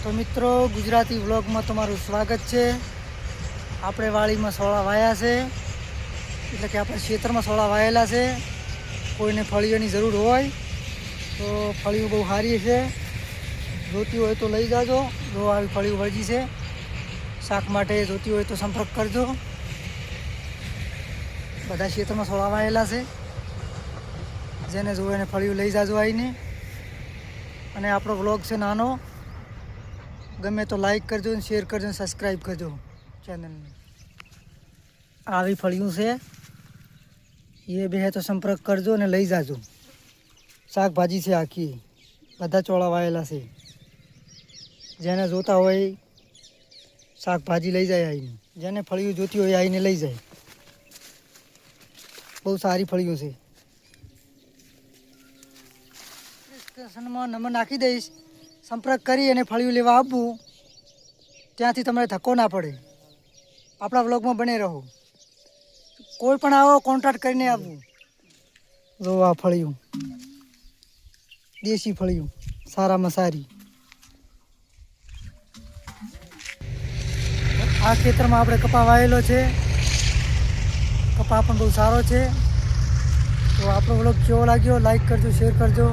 તો મિત્રો ગુજરાતી વ્લોગમાં તમારું સ્વાગત છે। આપણે વાડીમાં સોળા વાયા છે, એટલે કે આપણે ખેતરમાં સોળા વાયેલા છે। કોઈને ફળીઓની જરૂર હોય તો ફળીઓ બહુ સારી છે, જોતી હોય તો લઈ જાજો। જો આવી ફળીઓ વળગી છે, શાક માટે જોતી હોય તો સંપર્ક કરજો। બધા ખેતરમાં સોળા વાયેલા છે, જેને જોવે એને ફળીઓ લઈ જાજો આવીને। અને આપણો વ્લોગ છે નાનો, ગમે તો લાઈક કરજો, શેર કરજો, સબસ્ક્રાઈબ કરજો ચેનલને। આવી ફળિયું છે, એ બે તો સંપર્ક કરજો અને લઈ જાજો। શાકભાજી છે આખી, બધા ચોળા વાયેલા છે, જેને જોતા હોય શાકભાજી લઈ જાય આવીને, જેને ફળિયું જોતી હોય આવીને લઈ જાય। બહુ સારી ફળિયું છે। ડિસ્ક્રિપ્શનમાં નંબર નાખી દઈશ, સંપર્ક કરી અને ફળિયું લેવા આવવું, ત્યાંથી તમારે ધક્કો ના પડે। આપણા વ્લોગમાં બને રહો, કોઈ પણ આવો કોન્ટેક્ટ કરીને આવવું। જો આ ફળિયું, દેશી ફળિયું, સારામાં સારી। આ ખેતરમાં આપણે કપા વાયેલો છે, કપા પણ બહુ સારો છે। તો આપણો વ્લોગ કેવો લાગ્યો લાઈક કરજો, શેર કરજો,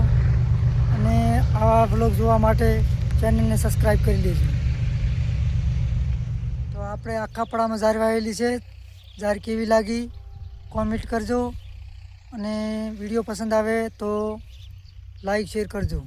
અને આવા વ્લોગ જોવા માટે ચેનલને સબસ્ક્રાઈબ કરી લેજો। તો આપણે આખા પડામાં જાર વાવેલી છે, જાર કેવી લાગી કોમેન્ટ કરજો, અને વિડીયો પસંદ આવે તો લાઈક શેર કરજો।